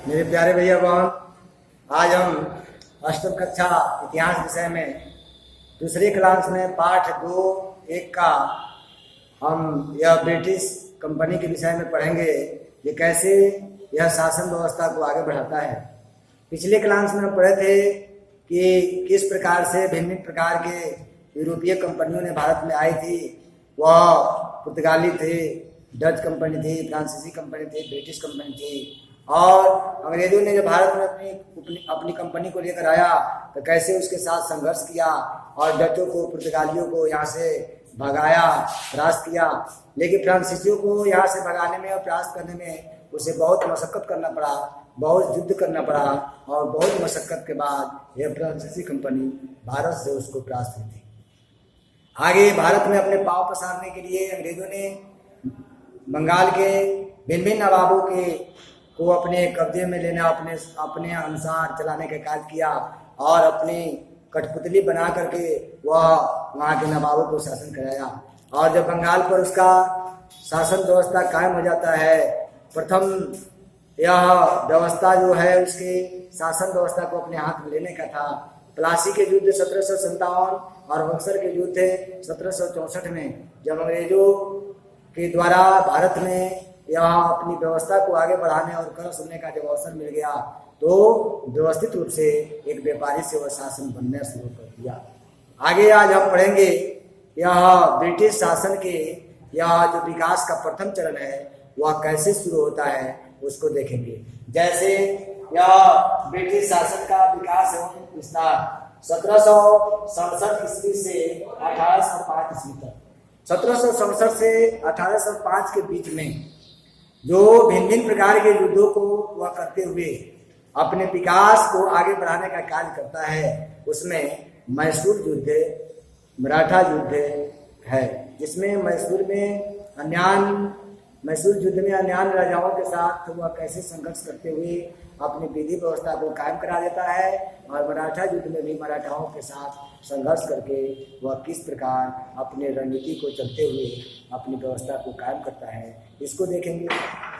मेरे प्यारे भैया बहन, आज हम अष्टम कक्षा इतिहास विषय में दूसरे क्लास में पाठ 2.1 का हम यह ब्रिटिश कंपनी के विषय में पढ़ेंगे। ये कैसे यह शासन व्यवस्था को आगे बढ़ाता है। पिछले क्लास में हम पढ़े थे कि किस प्रकार से भिन्न भिन्न प्रकार के यूरोपीय कंपनियों ने भारत में आई थी। वह पुर्तगाली थे, डच कंपनी थी, फ्रांसीसी कंपनी थी, ब्रिटिश कंपनी थी। और अंग्रेजों ने जब भारत में अपनी कंपनी को लेकर आया तो कैसे उसके साथ संघर्ष किया और डचों को, पुर्तगालियों को यहाँ से भगाया, परास्त किया। लेकिन फ्रांसीसियों को यहाँ से भगाने में और परास्त करने में उसे बहुत मशक्कत करना पड़ा, बहुत युद्ध करना पड़ा और बहुत मशक्कत के बाद यह फ्रांसीसी कंपनी भारत से उसको परास्त हुई थी। आगे भारत में अपने पांव पसारने के लिए अंग्रेजों ने बंगाल के भिन्न भिन्न नवाबों को अपने कब्जे में लेना, अपने अनुसार चलाने का कार्य किया और अपनी कठपुतली बना करके वह वहाँ के नवाबों को शासन कराया। और जब बंगाल पर उसका शासन व्यवस्था कायम हो जाता है, प्रथम यह व्यवस्था जो है उसके शासन व्यवस्था को अपने हाथ में लेने का था। प्लासी के युद्ध 1757 और बक्सर के युद्ध 1764 में जब अंग्रेजों के द्वारा भारत में यह अपनी व्यवस्था को आगे बढ़ाने और कर सुनने का जब अवसर मिल गया तो व्यवस्थित रूप से एक व्यापारी से वह शासन बनना शुरू कर दिया। आगे आज हम पढ़ेंगे यह ब्रिटिश शासन के यह जो विकास का प्रथम चरण है वह कैसे शुरू होता है उसको देखेंगे। जैसे यह ब्रिटिश शासन का विकास एवं विस्तार 1767 ईस्वी से 1805 ईस्वी तक, 1767 से 1805 के बीच में जो भिन्न भिन्न प्रकार के युद्धों को वह करते हुए अपने विकास को आगे बढ़ाने का कार्य करता है, उसमें मैसूर युद्ध, मराठा युद्ध है, जिसमें मैसूर युद्ध में अन्य राजाओं के साथ वह कैसे संघर्ष करते हुए अपनी विधि व्यवस्था को कायम करा देता है और मराठा युद्ध में भी मराठाओं के साथ संघर्ष करके वह किस प्रकार अपने रणनीति को चलते हुए अपनी व्यवस्था को कायम करता है, इसको देखेंगे।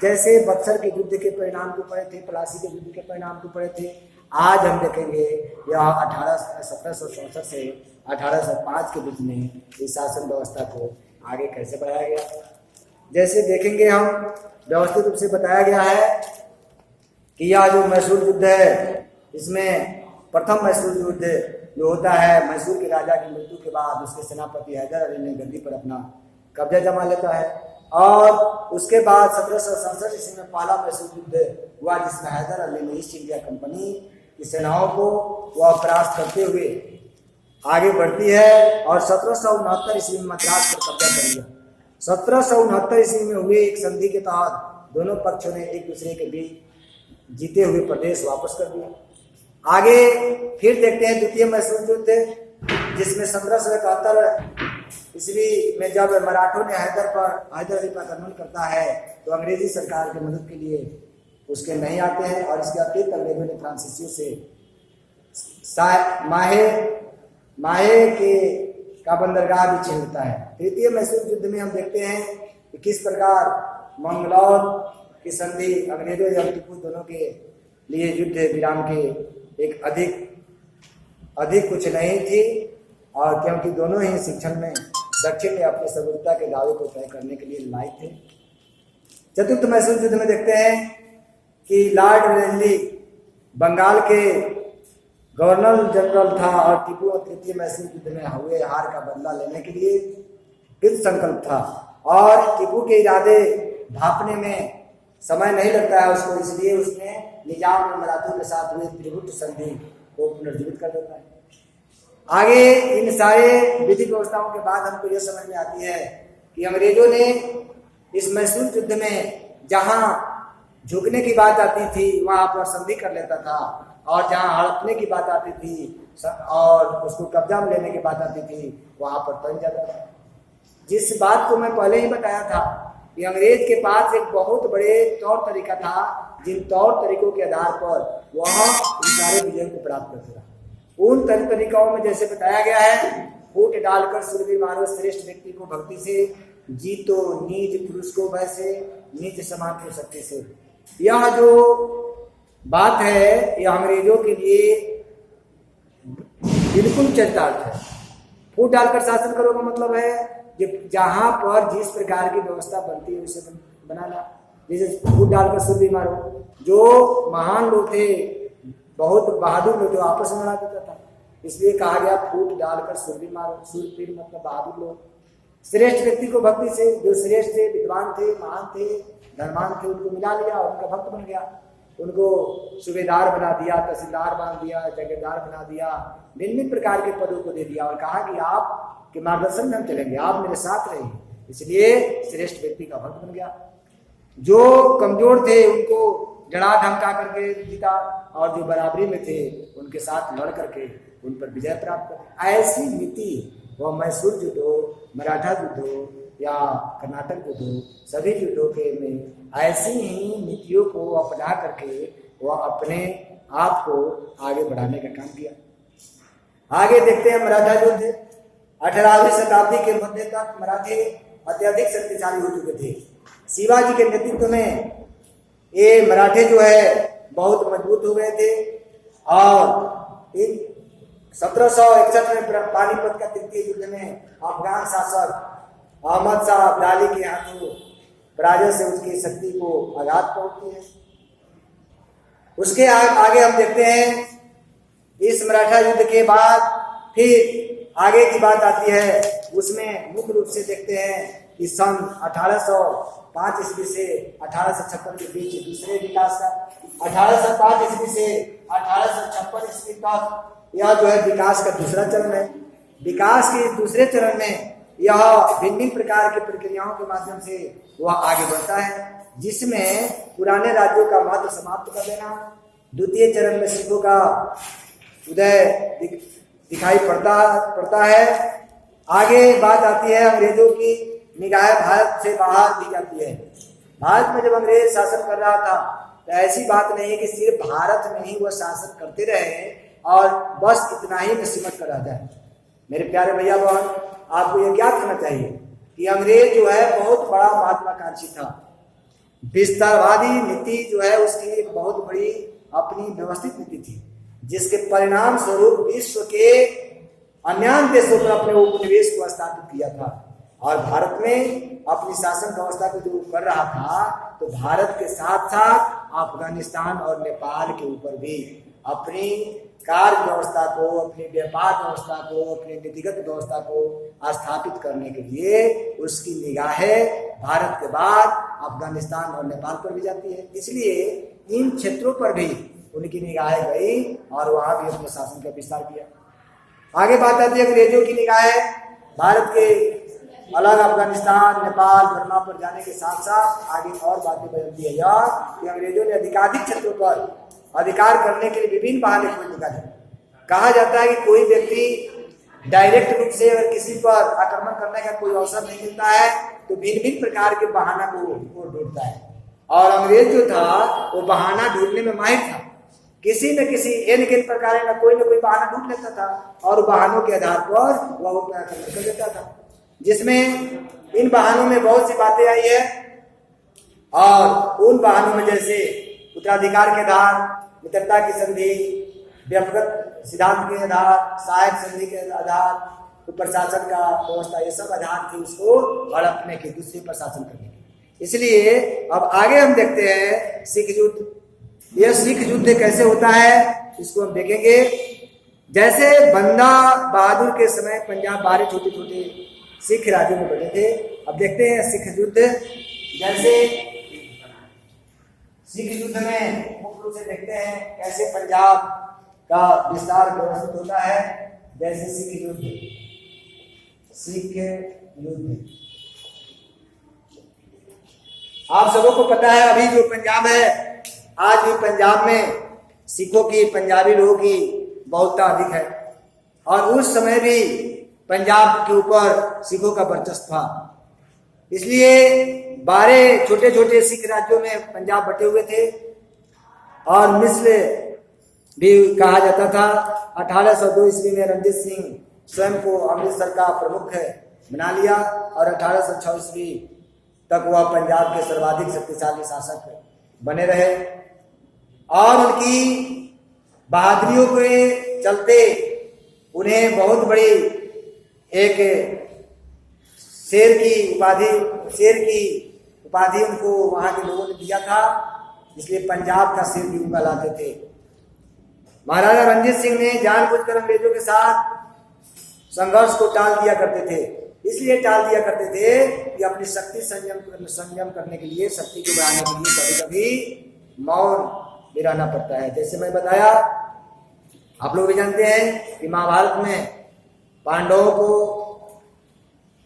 जैसे बक्सर के युद्ध के परिणाम को पढ़े थे, प्लासी के युद्ध के परिणाम को पढ़े थे, आज हम देखेंगे यह 1767 से 1805 के बीच में इस शासन व्यवस्था को आगे कैसे बढ़ाया गया। जैसे देखेंगे हम व्यवस्थित रूप से बताया गया है कि यह जो मैसूर युद्ध है, इसमें प्रथम मैसूर युद्ध जो होता है, मैसूर के राजा की मृत्यु के बाद उसके सेनापति हैदर अली ने गद्दी पर अपना कब्जा जमा लेता है और उसके बाद 1767 ईस्वी में पहला मैसूर युद्ध हुआ, जिसमें हैदर अली ने ईस्ट इंडिया कंपनी की सेनाओं को वह परास्त करते हुए आगे बढ़ती है और 1769 ईस्वी में मद्रास पर कब्जा कर लिया। 1769 ईस्वी में हुए एक संधि के तहत दोनों पक्षों ने एक दूसरे के बीच जीते हुए प्रदेश वापस कर दिया। आगे फिर देखते हैं द्वितीय मैसूर युद्ध, जिसमें 1771 ईस्वी में जब मराठों ने हैदर अली पर आक्रमण करता है तो अंग्रेजी सरकार की मदद के लिए उसके नहीं आते हैं और इसके अतिरिक्त अंग्रेजों ने फ्रांसीसियों से माहे के का बंदरगाह भी छीनता है। तृतीय मैसूर युद्ध में हम देखते हैं कि किस प्रकार मंगलौर की संधि अंग्रेजों एवं टीपू दोनों के लिए युद्ध विराम के एक अधिक कुछ नहीं थी, और क्योंकि दोनों ही शिक्षण में दक्षिण ने अपनी सर्वोच्चता के दावे को तय करने के लिए लाए थे। चतुर्थ मैसूर युद्ध में देखते हैं कि लॉर्ड वेलेस्ली बंगाल के गवर्नर जनरल था और टीपू तृतीय मैसूर युद्ध में हुए हार का बदला लेने के लिए कृत संकल्प था और टीपू के इरादे ढांपने में समय नहीं लगता है उसको, इसलिए उसने निजाम और मराठों के साथ हुए त्रिभुज संधि को पुनर्जीवित कर देता है। आगे इन सारे विधि व्यवस्थाओं के बाद हमको यह समझ में आती है कि अंग्रेजों ने इस मैसूर युद्ध में जहां झुकने की बात आती थी वहां पर संधि कर लेता था और जहां हड़पने की बात आती थी और उसको कब्जा में लेने की बात आती थी वहां पर तन जाता था। जिस बात को मैं पहले ही बताया था कि अंग्रेज के पास एक बहुत बड़े तौर तरीका था, जिन तौर तरीकों के आधार पर वह इन सारे विजयों को प्राप्त करते रहा। उन तरीकों में जैसे बताया गया है, फूट डालकर सूरवीर मारो श्रेष्ठ व्यक्ति को भक्ति से, जीतो नीच पुरुष को भय से, नीच समान को शक्ति से। यह जो बात है, ये अंग्रेजों के लिए बिल्कुल चरितार्थ है। फूट डालकर शासन करो का मतलब है कि जहां पर जिस प्रकार की व्यवस्था बनती है उसे बनाना। जैसे फूट डालकर सुर भी मारो, जो महान लोग थे, बहुत बहादुर लोग, जो आपस में लड़ा देता था, इसलिए कहा गया फूट डालकर सुर भी मारो। सुरवीर मतलब बहादुर लोग। श्रेष्ठ व्यक्ति को भक्ति से, जो श्रेष्ठ थे, विद्वान थे, महान थे, धर्मान थे, उनको मिला लिया और उनका भक्त बन गया। उनको सूबेदार बना दिया, तहसीलदार बना दिया, जगीरदार बना दिया, भिन्न भिन्न प्रकार के पदों को दे दिया और कहा कि आप के मार्गदर्शन में हम चलेंगे, आप मेरे साथ रहेंगे। इसलिए श्रेष्ठ व्यक्ति का भक्त बन गया। जो कमजोर थे उनको डरा धमका करके जीता, और जो बराबरी में थे उनके साथ लड़ करके उन पर विजय प्राप्त कर। ऐसी नीति, वह मैसूर युद्ध हो, मराठा युद्ध हो या कर्नाटक युद्ध हो, सभी युद्धों के में ऐसी ही नीतियों को अपना करके वह अपने आप को आगे बढ़ाने का काम किया। आगे देखते हैं मराठा युद्ध। 18वीं शताब्दी के मध्य तक मराठे अत्यधिक शक्तिशाली हो चुके थे। शिवाजी के नेतृत्व में ये मराठे जो है बहुत मजबूत हो गए थे और इन 1761 में पानीपत का तृतीय युद्ध में अफगान शासक अहमद शाह अब्दाली के हाथों पराजय से उसकी शक्ति को आघात पहुंचती है। उसके आगे हम देखते हैं, इस मराठा युद्ध के बाद फिर आगे की बात आती है। उसमें मुख्य रूप से देखते हैं कि सन 1805 ईस्वी से 1856 के बीच दूसरे विकास का, 1805 ईस्वी से 1856 ईस्वी तक यह जो है विकास का दूसरा चरण है। विकास के दूसरे चरण में यह भिन्न प्रकार की प्रक्रियाओं के माध्यम से वह आगे बढ़ता है, जिसमें पुराने राज्यों का महत्व समाप्त कर देना। द्वितीय चरण में सिखों का उदय दिखाई पड़ता है। आगे बात आती है, अंग्रेजों की निगाह भारत से बाहर दी जाती है। भारत में जब अंग्रेज शासन कर रहा था तो ऐसी बात नहीं है कि सिर्फ भारत में ही वह शासन करते रहे और बस इतना ही में सिमट कर रह जाए। मेरे प्यारे भैया बहन, आपको यह ज्ञात होना चाहिए कि अंग्रेज जो है बहुत बड़ा महत्वाकांक्षी था। विस्तारवादी नीति जो है उसकी एक बहुत बड़ी अपनी व्यवस्थित नीति थी, जिसके परिणाम स्वरूप विश्व के अन्य देशों पर अपने उपनिवेश को स्थापित किया था और भारत में अपनी शासन व्यवस्था को जो कर रहा था, तो भारत के साथ साथ अफगानिस्तान और नेपाल के ऊपर भी अपनी कार्य व्यवस्था को, अपनी व्यापार व्यवस्था को, अपनी नीतिगत व्यवस्था को स्थापित करने के लिए उसकी निगाहें भारत के बाद अफगानिस्तान और नेपाल पर भी जाती है। इसलिए इन क्षेत्रों पर भी उनकी निगाहें गई और वहां भी अपने शासन का विस्तार किया। आगे बात आती है अंग्रेजों की निगाहें भारत के अलग अफगानिस्तान, नेपाल, बर्मा पर जाने के साथ साथ आगे और बातें बदलती है यह कि अंग्रेजों ने अधिकाधिक क्षेत्रों पर अधिकार करने के लिए विभिन्न बहाने खोज निकाले। कहा जाता है कि कोई व्यक्ति डायरेक्ट रूप से अगर किसी पर आक्रमण करने का कोई अवसर नहीं मिलता है तो भिन्न भिन्न प्रकार के बहाना को ढूंढता है, और अंग्रेज जो था वो बहाना ढूंढने में माहिर था। किसी न किसी एन प्रकार का कोई न कोई बहाना ढूंढ लेता था और बहानों के आधार पर वह अपना आक्रमण कर देता था, जिसमें इन बहानों में बहुत सी बातें आई है। और उन बहानों में जैसे उत्तराधिकार के आधार, मित्रता की संधि, व्यक्तिगत सिद्धांत के आधार, सहायक संधि के आधार, तो प्रशासन का व्यवस्था, ये सब आधार थी उसको हड़पने के, दूसरे पर शासन करने के। इसलिए अब आगे हम देखते हैं सिख युद्ध। यह सिख युद्ध कैसे होता है इसको हम देखेंगे। जैसे बंदा बहादुर के समय पंजाब 12 छोटे छोटे सिख राज्यों में बने थे। अब देखते हैं सिख युद्ध। जैसे सिख युद्ध में मुख्य रूप से देखते हैं कैसे पंजाब का विस्तार व्यवस्थित होता है। जैसे सिख युद्ध आप सबों को पता है, अभी जो पंजाब है, आज भी पंजाब में सिखों की, पंजाबी लोगों की बहुलता अधिक है, और उस समय भी पंजाब के ऊपर सिखों का वर्चस्व था। इसलिए 12 छोटे छोटे सिख राज्यों में पंजाब बटे हुए थे और मिस्र भी कहा जाता था। 1802 ईस्वी में रणजीत सिंह स्वयं को अमृतसर का प्रमुख बना लिया और 1806 ईस्वी तक वह पंजाब के सर्वाधिक शक्तिशाली शासक बने रहे। और उनकी बहादुरियों के चलते उन्हें बहुत बड़ी एक शेर की उपाधि उनको वहां के लोगों ने दिया था, इसलिए पंजाब का शेर भी उनका लाते थे। महाराजा रणजीत सिंह ने जानबूझकर अंग्रेजों के साथ संघर्ष को टाल दिया करते थे, इसलिए टाल दिया करते थे कि अपनी शक्ति संयम करने के लिए, शक्ति को बढ़ाने के लिए कभी कभी मौन भी रहना पड़ता है। जैसे मैं बताया, आप लोग भी जानते हैं कि महाभारत में पांडवों को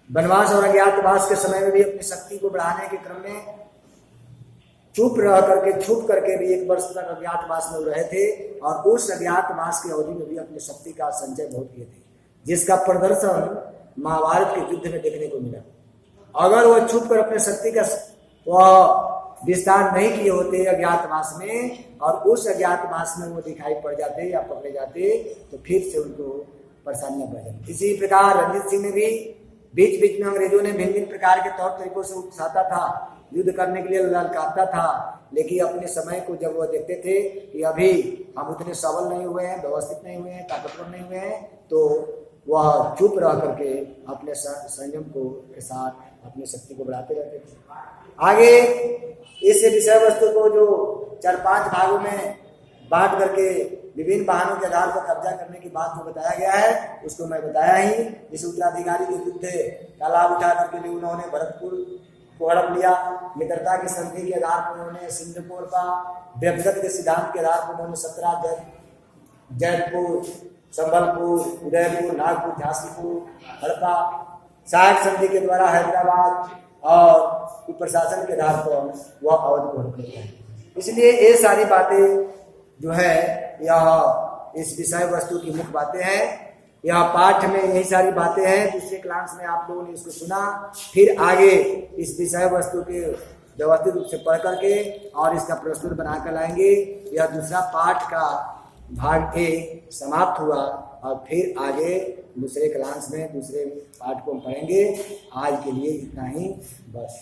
वनवास और अज्ञातवास के समय में भी अपनी शक्ति को बढ़ाने के क्रम में छुप करके भी 1 वर्ष तक अज्ञातवास में रहे थे, और उस अज्ञातवास की अवधि में भी अपनी शक्ति का संचय बहुत किए थे, जिसका प्रदर्शन महाभारत के युद्ध में देखने को मिला। अगर वह छुप कर अपने शक्ति का वह विस्तार नहीं किए होते अज्ञातवास में, और उस अज्ञातवास में वो दिखाई पड़ जाते या पकड़े जाते, तो फिर से उनको परेशानियां बढ़ जाती। इसी प्रकार रणजीत सिंह ने भी बीच बीच में अंग्रेजों ने भिन्न भिन्न प्रकार के तौर तरीकों से उकसाता था, युद्ध करने के लिए ललकारता था, लेकिन अपने समय को जब वह देखते थे कि अभी हम उतने सबल नहीं हुए हैं, व्यवस्थित नहीं हुए हैं, ताकतवर नहीं हुए हैं, तो वह चुप रह करके अपने संयम को के साथ अपनी शक्ति को बढ़ाते रहते थे। आगे इस विषय वस्तु को जो 4-5 भागों में बांट करके विभिन्न वाहनों के आधार पर कब्जा करने की बात जो बताया गया है, उसको मैं बताया ही। इस उत्तराधिकारी के युद्ध का लाभ उठा करके उन्होंने भरतपुर को हड़प लिया, मित्रता की संधि के आधार पर उन्होंने सिंधुपुर का, व्यक्तिगत के सिद्धांत के आधार पर उन्होंने 17 जैतपुर, संबलपुर, उदयपुर, नागपुर, झांसीपुर हड़पा, सहायक संधि के द्वारा हैदराबाद और प्रशासन के आधार पर वह अवध को हड़प लेता है। इसलिए ये सारी बातें जो है यह इस विषय वस्तु की मुख्य बातें हैं। यह पाठ में यही सारी बातें हैं। दूसरे क्लास में आप लोगों ने इसको सुना, फिर आगे इस विषय वस्तु के व्यवस्थित रूप से पढ़ करके और इसका प्रस्तुत बनाकर लाएंगे। यह दूसरा पाठ का भाग 1 समाप्त हुआ, और फिर आगे दूसरे क्लास में दूसरे पाठ को हम पढ़ेंगे। आज के लिए इतना ही बस।